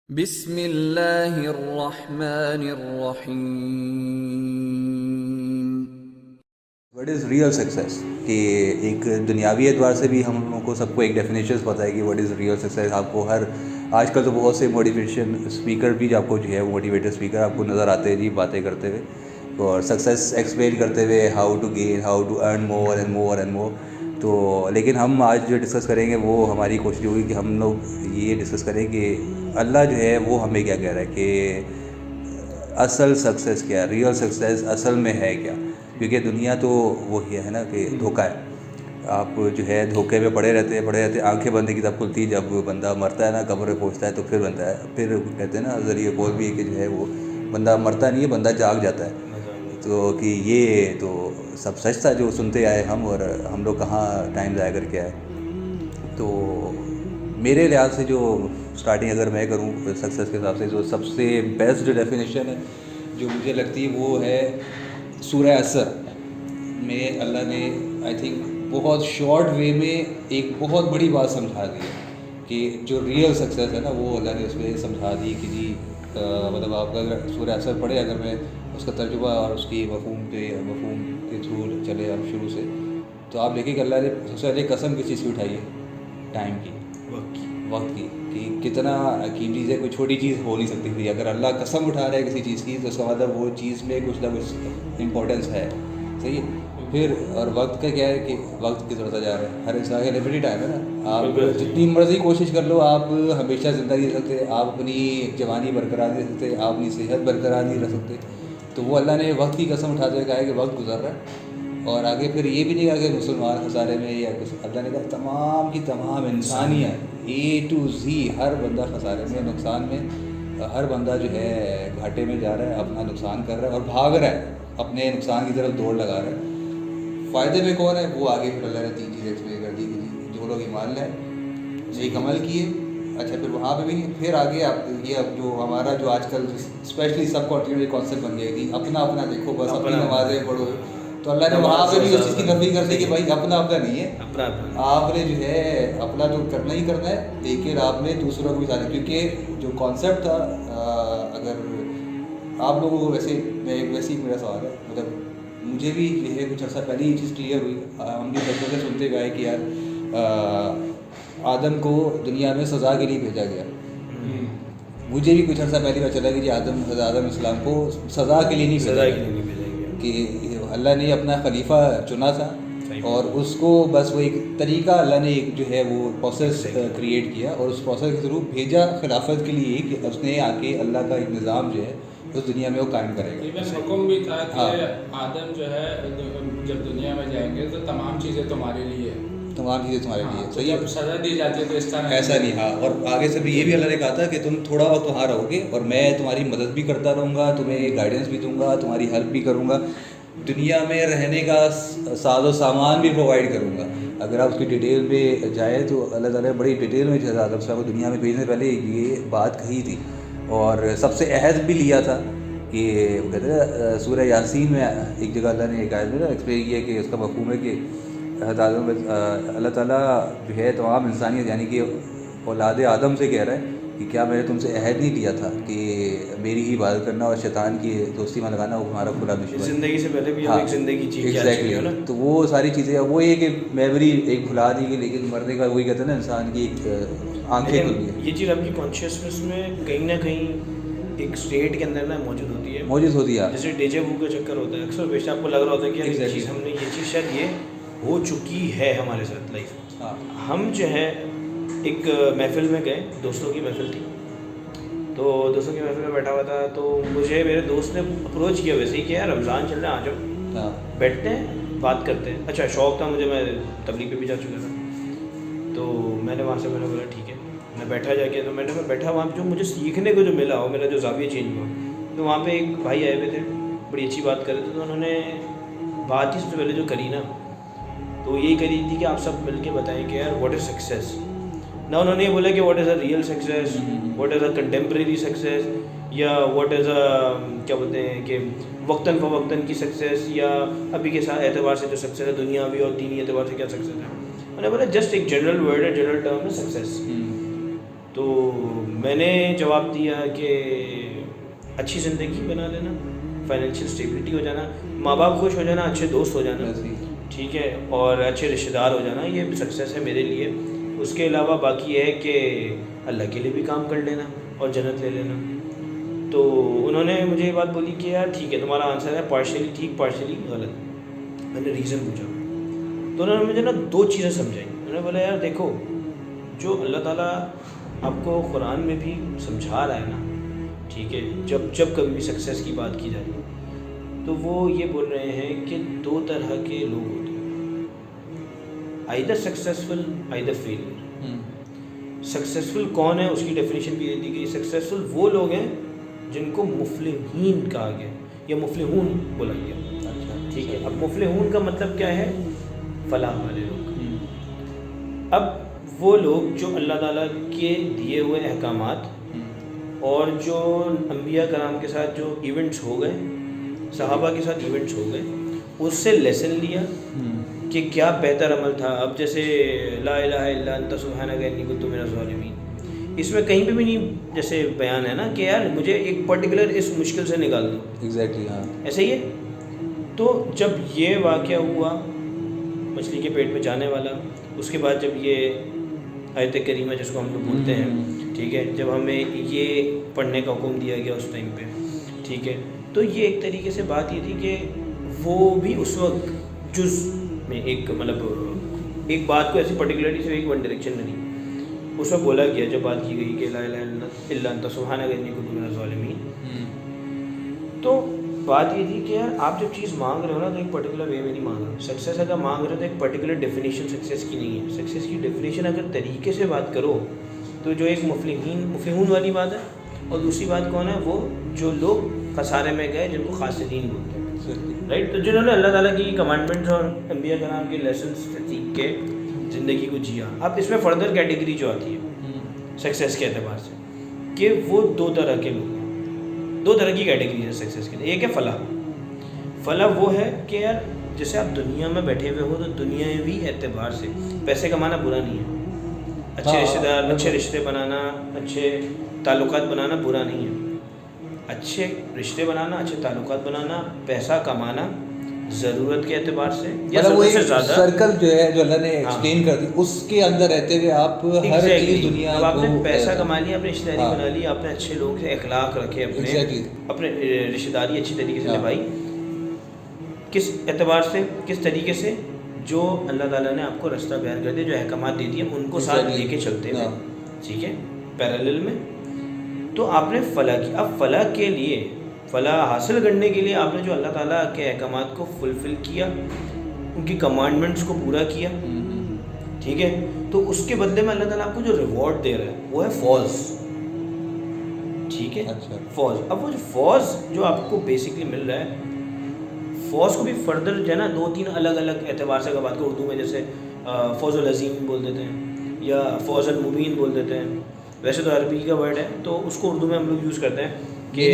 بسم اللہ الرحمن الرحیم۔ What is real success? کہ ایک دنیاوی اعتبار سے بھی ہم لوگوں کو سب کو ایک ڈیفینیشنس پتہ ہے کہ وٹ از ریئل سکسیس. آپ کو آج کل تو بہت سے موٹیویشن اسپیکر بھی آپ کو جو ہے موٹیویٹر اسپیکر آپ کو نظر آتے ہیں جی باتیں کرتے ہوئے اور سکسیس ایکسپلین کرتے ہوئے how to gain, how to earn more and more and more. تو لیکن ہم آج جو ڈسکس کریں گے وہ ہماری کوشش ہوگی کہ ہم لوگ یہ ڈسکس کریں کہ اللہ جو ہے وہ ہمیں کیا کہہ رہا ہے کہ اصل سکسیس کیا ہے، ریئل سکسیس اصل میں ہے کیا. کیونکہ دنیا تو وہی ہے نا کہ دھوکہ ہے. آپ جو ہے دھوکے میں پڑے رہتے آنکھیں بندے کی تب کھلتی جب بندہ مرتا ہے نا، قبر میں پہنچتا ہے تو پھر بنتا ہے. پھر کہتے ہیں نا ذریعہ قول بھی ہے کہ جو ہے وہ بندہ مرتا نہیں ہے، بندہ جاگ جاتا ہے. تو کہ یہ تو سب سچ تھا جو سنتے آئے ہم، اور ہم لوگ کہاں ٹائم ضائع کر کے آئے. تو میرے لحاظ سے جو اسٹارٹنگ اگر میں کروں سکسیس کے حساب سے، جو سب سے بیسٹ ڈیفینیشن ہے جو مجھے لگتی ہے وہ ہے سورہ عصر میں اللہ نے آئی تھنک بہت شارٹ وے میں ایک بہت بڑی بات سمجھا دی ہے کہ جو ریئل سکسیس ہے نا وہ اللہ نے اس میں سمجھا دی کہ جی مطلب آپ کا اگر سورہ عصر پڑھے، اگر میں اس کا ترجمہ اور اس کی مفہوم کے تھرو چلے اب شروع سے، تو آپ دیکھیں کہ اللہ نے سب سے پہلے قسم کس چیز کی اٹھائی ہے؟ ٹائم کی، وقت کی، کہ کتنا قیمتی چیز ہے، کوئی چھوٹی چیز ہو نہیں سکتی تھی. اگر اللہ قسم اٹھا رہا ہے کسی چیز کی تو اس کا مطلب وہ چیز میں کچھ نہ کچھ امپورٹنس ہے. صحیح ہے. پھر اور وقت کا کیا ہے کہ وقت کی ضرورت جا رہا ہے، ہر انسان کا لمیٹڈ ٹائم ہے نا. آپ جتنی مرضی کوشش کر لو آپ ہمیشہ زندگی رہ سکتے، آپ اپنی جوانی برقرار نہیں رکھ سکتے، آپ اپنی صحت برقرار نہیں رکھ سکتے. تو وہ اللہ نے وقت کی قسم اٹھاتے ہوئے کہا ہے کہ وقت گزر رہا ہے. اور آگے پھر یہ بھی نہیں کہا کہ مسلمان خسارے میں یا کچھ، اللہ نے کہا تمام کی تمام انسانیت A to Z ہر بندہ خسارے میں، نقصان میں. ہر بندہ جو ہے گھاٹے میں جا رہا ہے، اپنا نقصان کر رہا ہے اور بھاگ رہا ہے، اپنے نقصان کی طرف دوڑ لگا رہا ہے. فائدے میں کون ہے؟ وہ آگے پھر اللہ نے 3 چیزیں ایکسپلین کر دی کہ جو لوگ ایمان لائے، نیک عمل کیے. اچھا پھر وہاں پہ بھی نہیں، پھر آگے آپ یہ اب جو ہمارا جو آج کل اسپیشلی سب کانٹیننٹ کانسیپٹ بن گئی تھی اپنا اپنا دیکھو، بس اپنی نمازیں پڑھو. تو اللہ نے وہاں پہ بھی اس چیز کی نفی کر دی کہ بھائی اپنا نہیں ہے، آپ نے جو ہے اپنا تو کرنا ہی کرنا ہے، لیکن آپ نے دوسروں کو بھی ساتھ. کیونکہ جو کانسیپٹ تھا اگر آپ لوگوں کو ویسے ہی میرا سوال ہے، مطلب مجھے بھی جو ہے کچھ عرصہ پہلے یہ چیز کلیئر ہوئی. ہم بھی بچپن سے سنتے گئے کہ یار آدم کو دنیا میں سزا کے لیے بھیجا گیا. مجھے بھی کچھ عرصہ پہلے پتہ چلا کہ جی آدم اسلام کو سزا کے لیے نہیں بھیجا گیا، کہ اللہ نے اپنا خلیفہ چنا تھا اور اس کو بس وہ ایک طریقہ اللہ نے ایک جو ہے وہ پروسیس کریٹ کیا اور اس پروسیس کے تھرو بھیجا خلافت کے لیے کہ اس نے آ کے اللہ کا ایک نظام جو ہے اس دنیا میں وہ قائم کرے گا. ایون حکم بھی تھا کہ آدم جو ہے جب دنیا میں جائیں گے تو تمام چیزیں تمہارے لیے ہیں، تمام چیزیں تمہارے لیے. صحیح ہے. سزا دی جاتی ہے تو اس طرح ایسا نہیں. ہاں، اور آگے سے بھی یہ بھی اللہ نے کہا تھا کہ تم تھوڑا وقت وہاں رہو گے اور میں تمہاری مدد بھی کرتا رہوں گا، تمہیں گائیڈنس بھی دوں گا، تمہاری ہیلپ بھی کروں گا، دنیا میں رہنے کا ساز و سامان بھی پرووائڈ کروں گا. اگر آپ اس کی ڈیٹیل میں جائیں تو اللہ تعالیٰ نے بڑی ڈیٹیل میں آدم صاحب کو دنیا میں بھیجنے سے پہلے یہ بات کہی تھی اور سب سے عہد بھی لیا تھا کہ وہ کہتے ہیں سورہ یاسین میں ایک جگہ اللہ نے ایک آیت میں نا ایکسپلین کیا کہ اس کا مفہوم ہے کہ اللہ تعالیٰ جو ہے تمام انسانیت یعنی کہ اولاد آدم سے کہہ رہا ہے کہ کیا میں نے تم سے عہد نہیں لیا تھا کہ میری ہی عبادت کرنا اور شیطان کی دوستی میں لگانا وہ ہمارا کھلا دشمن. زندگی سے پہلے بھی ہاں ایک زندگی جی ایگزیکٹلی. تو وہ ساری چیزیں وہ یہ کہ میموری ایک بھلا دی گئی، لیکن مرنے کا وہی کہتے ہیں نا انسان کی ایک آنکھیں کھل گئی. یہ چیز آپ کی کانشیسنس میں کہیں نہ کہیں ایک اسٹیٹ کے اندر نا موجود ہوتی ہے، جیسے ڈیجے وو کا چکر ہوتا ہے. اکثر بیشتر آپ کو لگ رہا ہوتا ہے کہ یہ چیز ہم نے یہ چیز شاید یہ ہو چکی ہے ہمارے ساتھ لائف میں. ہم جو ہے ایک محفل میں گئے، دوستوں کی محفل تھی، تو دوستوں کی محفل میں بیٹھا ہوا تھا تو مجھے میرے دوست نے اپروچ کیا ویسے ہی کہ یار رمضان چل رہا ہے، آ جاؤ بیٹھتے ہیں بات کرتے ہیں. اچھا شوق تھا مجھے، میں تبلیغ پہ بھی جا چکا تھا، تو میں نے وہاں سے میں نے بولا ٹھیک ہے میں بیٹھا جا کے. تو میں بیٹھا وہاں پہ جو مجھے سیکھنے کو جو ملا ہو، میرا جو زاویہ چینج ہوا. تو وہاں پہ ایک بھائی آئے ہوئے تھے، بڑی اچھی بات کر رہے تھے. تو انہوں نے بات ہی سب سے پہلے جو کری نا تو یہی کری تھی کہ آپ سب مل کے بتائیں کہ یار واٹ از سکسیس. نہ انہوں نے یہ بولا کہ what is a real success, what is a contemporary success, یا واٹ از اے کیا بولتے ہیں کہ وقتاً فوقتاً کی سکسیس، یا ابھی کے ساتھ اعتبار سے جو سکسیس ہے دنیاوی اور دینی اعتبار سے کیا سکسیس ہے. انہوں نے بولا جسٹ ایک جنرل ورڈ ہے، جنرل ٹرم ہے سکسیس. تو میں نے جواب دیا کہ اچھی زندگی بنا لینا، فائنینشیل اسٹیبلٹی ہو جانا، ماں باپ خوش ہو جانا، اچھے دوست ہو جانا، ٹھیک ہے، اور اچھے رشتہ دار ہو جانا، یہ سکسیس ہے میرے لیے. اس کے علاوہ باقی یہ ہے کہ اللہ کے لیے بھی کام کر لینا اور جنت لے لینا. تو انہوں نے مجھے یہ بات بولی کہ یار ٹھیک ہے تمہارا آنسر ہے پارشلی ٹھیک پارشلی غلط. میں نے ریزن پوچھا تو انہوں نے مجھے نا 2 چیزیں سمجھائی. انہوں نے بولا یار دیکھو جو اللہ تعالیٰ آپ کو قرآن میں بھی سمجھا رہا ہے نا، ٹھیک ہے، جب کبھی بھی سکسیس کی بات کی جائے تو وہ یہ بول رہے ہیں کہ 2 طرح کے لوگ ہوتے ہیں، either successful either failure. Successful کون ہے اس کی ڈیفینیشن بھی دے دی گئی. سکسیسفل وہ لوگ ہیں جن کو مفلحین کہا گیا یا مفلحون بولا گیا. ٹھیک ہے، اب مفلحون کا مطلب کیا ہے؟ فلاح والے لوگ. اب وہ لوگ جو اللہ تعالیٰ کے دیے ہوئے احکامات اور جو انبیاء کرام کے ساتھ جو ایونٹس ہو گئے، صحابہ کے ساتھ ایونٹس ہو گئے، اس سے لیسن لیا کہ کیا بہتر عمل تھا. اب جیسے لا الہ الا انت سبحانک انی کنت من الظالمین، اس میں کہیں پہ بھی نہیں جیسے بیان ہے نا کہ یار مجھے ایک پرٹیکولر اس مشکل سے نکال دو. ایگزیکٹلی ہاں ایسا ہی ہے. تو جب یہ واقعہ ہوا مچھلی کے پیٹ میں جانے والا، اس کے بعد جب یہ آیت کریمہ جس کو ہم لوگ بولتے ہیں، ٹھیک ہے، جب ہمیں یہ پڑھنے کا حکم دیا گیا اس ٹائم پہ، ٹھیک ہے، تو یہ ایک طریقے سے بات یہ تھی کہ وہ بھی اس وقت جز میں ایک مطلب ایک بات کو ایسی پرٹیکولرلی سے ایک ون ڈائریکشن میں نہیں، اس میں بولا گیا جب بات کی گئی کہ لا الہ الا انت سبحانک انی کنت من الظالمین. تو بات یہ تھی کہ یار آپ جب چیز مانگ رہے ہو نا تو ایک پرٹیکولر وے میں نہیں مانگ رہے. سکسیس اگر مانگ رہے ہو تو ایک پرٹیکولر ڈیفینیشن سکسیس کی نہیں ہے. سکسیس کی ڈیفینیشن اگر طریقے سے بات کرو تو جو ایک مفلحون والی بات ہے، اور دوسری بات کون ہے؟ وہ جو لوگ خسارے میں گئے جن کو خاسرین بولتے ہیں، رائٹ. تو جنہوں نے اللہ تعالیٰ کی کمانڈمنٹس اور انبیاء کرام کے لیسنس سیکھ کے زندگی کو جیا. اب اس میں فردر کیٹیگری جو آتی ہے سکسیس کے اعتبار سے کہ وہ 2 طرح کے لوگ ہیں، 2 طرح کی کیٹیگری ہے سکسیس کے لیے. ایک ہے فلاح. فلاح وہ ہے کہ یار جیسے آپ دنیا میں بیٹھے ہوئے ہو تو دنیاوی اعتبار سے پیسے کمانا برا نہیں ہے، اچھے رشتے دار، اچھے رشتے بنانا، اچھے تعلقات بنانا برا نہیں ہے. اچھے رشتے بنانا، اچھے تعلقات بنانا، پیسہ کمانا ضرورت کے اعتبار سے یا ضرورت سے زیادہ سرکل جو ہے جو اللہ نے ایکسپلین کر دی اس کے اندر رہتے ہوئے آپ ہر چیز دنیا اب آپ نے پیسہ کما لیا، اپنی رشتہ داری بنا لی، آپ نے اچھے لوگ سے اخلاق رکھے، اپنے رشتہ داری اچھی طریقے سے نبھائی. کس اعتبار سے، کس طریقے سے؟ جو اللہ تعالیٰ نے آپ کو رستہ بیان کر دیا، جو احکامات دے دیے ان کو ساتھ لے کے چلتے ہوئے، ٹھیک ہے، پیرالل میں. تو آپ نے فلاح کی. اب فلاح کے لیے، فلاح حاصل کرنے کے لیے آپ نے جو اللہ تعالیٰ کے احکامات کو فلفل کیا، ان کی کمانڈمنٹس کو پورا کیا، ٹھیک ہے، تو اس کے بدلے میں اللہ تعالیٰ آپ کو جو ریوارڈ دے رہا ہے وہ ہے فوز. ٹھیک ہے، فوز. اب وہ جو فوز جو آپ کو بیسکلی مل رہا ہے، فوز کو بھی فردر جو ہے نا 2-3 الگ الگ اعتبار سے اگر بات کرو، اردو میں جیسے فوز العظیم بول دیتے ہیں یا فوز المبین بول دیتے ہیں. ویسے تو عربی کا ورڈ ہے تو اس کو اردو میں ہم لوگ یوز کرتے ہیں کہ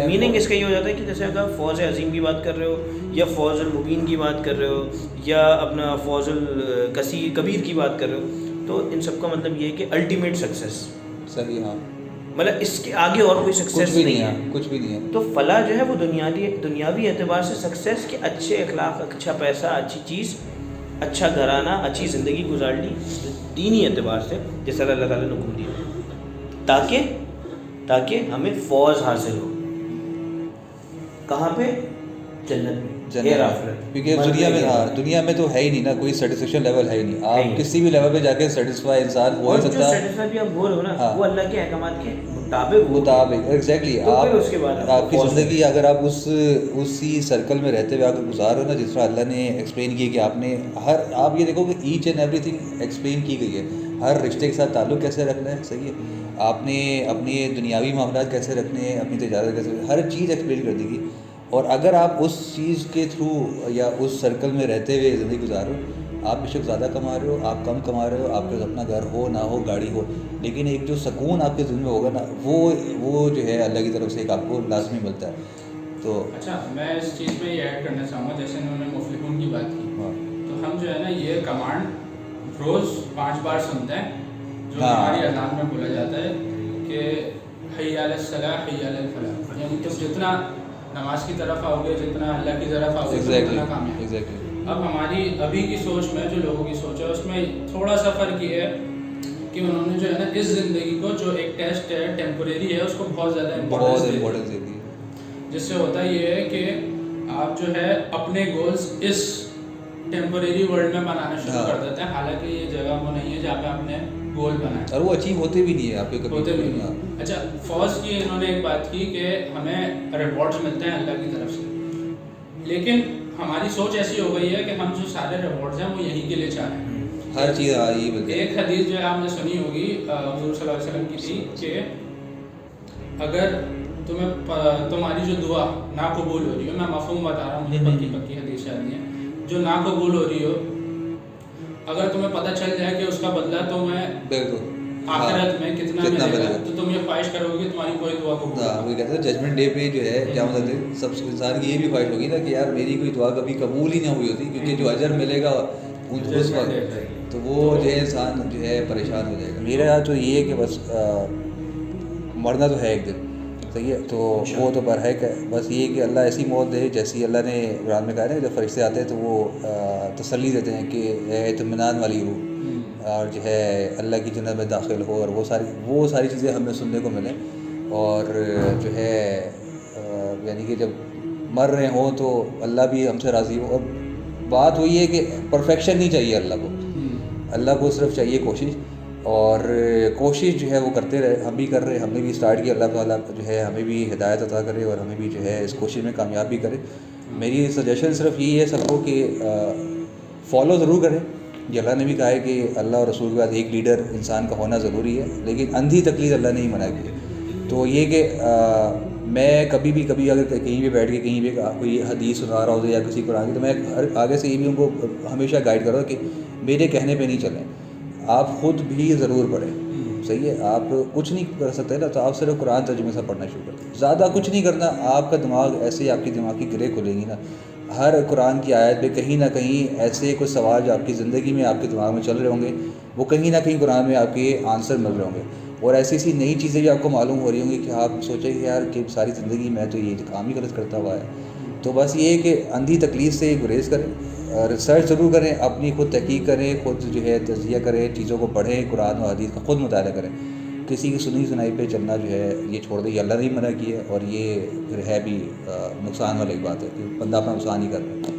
میننگ اس کا یہ ہو جاتا ہے کہ جیسے اگر فوز عظیم کی بات کر رہے ہو یا فوز المبین کی بات کر رہے ہو یا اپنا فوز الکبیر کی بات کر رہے ہو، تو ان سب کا مطلب یہ ہے کہ الٹیمیٹ سکسیس. صحیح، ہاں، مطلب اس کے آگے اور کوئی سکسیس نہیں ہے، کچھ بھی نہیں ہے. تو فلاح جو ہے وہ دنیاوی اعتبار سے سکسیس کے اچھے اخلاق، اچھا پیسہ، اچھی چیز، اچھا گھرانہ، اچھی زندگی گزار لی دینی اعتبار سے جس طرح اللہ تعالیٰ نے حکم دیا، تاکہ ہمیں فوز حاصل ہو. کہاں پہ؟ جنت میں. کیونکہ دنیا میں تو ہے ہی نہیں نا کوئی سیٹسفیکشن لیول ہے ہی نہیں. آپ کسی بھی لیول پہ جا کے سیٹسفائی انسان ہو نہیں سکتا. سیٹسفائی بھی آپ بول رہے ہو نا وہ اللہ کے احکامات کے مطابق. ایگزیکٹلی. آپ کی زندگی اگر آپ اسی سرکل میں رہتے ہوئے اگر گزار ہو نا جس طرح اللہ نے ایکسپلین کی کہ آپ یہ دیکھو کہ each and every thing explain کی گئی ہے. ہر رشتے کے ساتھ تعلق کیسے رکھنا ہے، صحیح ہے، آپ نے اپنے دنیاوی معاملات کیسے رکھنے ہیں، اپنی تجارت کیسے، ہر چیز ایکسپلین کر دی گئی. اور اگر آپ اس چیز کے تھرو یا اس سرکل میں رہتے ہوئے زندگی گزارو، آپ بے شک زیادہ کما رہے ہو، آپ کم کما رہے ہو، آپ کے اپنا گھر ہو نہ ہو، گاڑی ہو، لیکن ایک جو سکون آپ کے دل میں ہوگا نا وہ جو ہے اللہ کی طرف سے ایک آپ کو لازمی ملتا ہے. تو اچھا میں اس چیز میں یہ ایڈ کرنا چاہوں گا، جیسے انہوں نے مفلحون کی بات کی، تو ہم جو ہے نا یہ کمانڈ روز 5 بار سنتے ہیں جو ہماری اذان میں بولا جاتا ہے کہ حی علی الصلاح حی علی الفلاح، یعنی تم جتنا نماز کی طرف آؤ گے، جتنا اللہ کی طرف آؤ گے، اتنا کامیاب۔ اب ہماری ابھی کی سوچ میں، جو لوگوں کی سوچ ہے، اس میں تھوڑا سا فرق یہ ہے کہ انہوں نے جو ہے نا اس زندگی کو، جو ایک ٹیسٹ ہے، ٹیمپریری ہے، اس کو بہت زیادہ امپورٹنس دے دی، جس سے ہوتا یہ ہے کہ آپ جو ہے اپنے گولز اس ٹیمپریری ورلڈ میں بنانا شروع کر دیتے ہیں، حالانکہ یہ جگہ وہ نہیں ہے جہاں پہ آپ نے گول بنائے، اور وہ اچیو ہوتے بھی نہیں ہیں آپ کے، کبھی ہوتے بھی نہیں۔ اچھا، فرسٹ کی انہوں نے ایک بات کی کہ ہمیں ریوارڈز ملتے ہیں اللہ کی طرف سے، لیکن ہماری سوچ ایسی ہو گئی ہے کہ ہم جو سارے ریوارڈز ہیں وہ یہیں کے لیے چاہ رہے ہیں، ہر چیز یہی ملتی ہے۔ ایک حدیث جو ہے آپ نے سنی ہوگی حضور صلی اللہ علیہ وسلم کی تھی کہ اگر تمہاری جو دعا ناقبول ہو رہی ہو، میں مفہوم بتا رہا ہوں، مجھے پکی حدیث یاد نہیں ہے، جو ناقبول ہو رہی ہو، اگر تمہیں پتہ چل جائے کہ اس کا بدلہ تمہیں آخرت میں کتنا ملے گا، تو تم یہ خواہش کرو گے کہ تمہاری کوئی دعا قبول ہو۔ وہ کہتے ہیں ججمنٹ ڈے پہ جو ہے کیا مطلب سب انسان کی یہ بھی خواہش ہوگی نا کہ یار میری کوئی دعا کبھی قبول ہی نہ ہوئی ہوتی، کیونکہ جو اجر ملے گا اس وقت، تو وہ جو ہے انسان جو ہے پریشان ہو جائے گا۔ میرا یاد تو یہ ہے کہ بس مرنا تو ہے ایک دن، صحیح ہے، تو وہ تو برحق ہے، بس یہ کہ اللہ ایسی موت دے جیسی اللہ نے قرآن میں کہا ہے، جب فرشتے آتے ہیں تو وہ تسلی دیتے ہیں کہ اے اطمینان والی روح، اور جو ہے اللہ کی جنت میں داخل ہو، اور وہ ساری چیزیں ہمیں سننے کو ملیں، اور جو ہے یعنی کہ جب مر رہے ہوں تو اللہ بھی ہم سے راضی ہو۔ اور بات وہی ہے کہ پرفیکشن نہیں چاہیے اللہ کو صرف چاہیے کوشش، اور کوشش جو ہے وہ کرتے رہے، ہم بھی کر رہے ہیں، ہم نے بھی اسٹارٹ کیا، اللہ تعالیٰ جو ہے ہمیں بھی ہدایت عطا کرے اور ہمیں بھی جو ہے اس کوشش میں کامیاب بھی کرے۔ میری سجیشن صرف یہی ہے سب کو کہ فالو ضرور کریں، یہ اللہ نے بھی کہا ہے کہ اللہ اور رسول کے بعد ایک لیڈر انسان کا ہونا ضروری ہے، لیکن اندھی تقلید اللہ نے ہی منع کی ہے۔ تو یہ کہ میں کبھی اگر کہیں بھی بیٹھ کے کہیں بھی کوئی حدیث سنا رہا ہو یا کسی قرآن کی، تو میں آگے سے یہ بھی ان کو ہمیشہ گائیڈ کروں کہ میرے کہنے پہ نہیں چلیں، آپ خود بھی ضرور پڑھیں، صحیح ہے، آپ کچھ نہیں کر سکتے نا، تو آپ صرف قرآن ترجمے سے پڑھنا شروع کر دیں، زیادہ کچھ نہیں کرنا، آپ کا دماغ ایسے آپ کی دماغ کی گرے کھلیں گی نا، ہر قرآن کی آیت پہ کہیں نہ کہیں ایسے کچھ سوال جو آپ کی زندگی میں آپ کے دماغ میں چل رہے ہوں گے، وہ کہیں نہ کہیں قرآن میں آپ کے آنسر مل رہے ہوں گے، اور ایسی نئی چیزیں بھی آپ کو معلوم ہو رہی ہوں گی کہ آپ سوچیں کہ یار کہ ساری زندگی میں تو یہ کام ہی غلط کرتا ہوا ہے۔ تو بس یہ ہے کہ اندھی تکلیف سے گریز کریں، ریسرچ ضرور کریں، اپنی خود تحقیق کریں، خود جو ہے تجزیہ کریں، چیزوں کو پڑھیں، قرآن و حدیث کا خود مطالعہ کریں، کسی کی سنی سنائی پہ چلنا جو ہے یہ چھوڑ دیں، یہ اللہ نے ہی منع کی ہے، اور یہ پھر ہے بھی نقصان والی بات ہے کہ بندہ اپنا نقصان ہی کر رہا ہے۔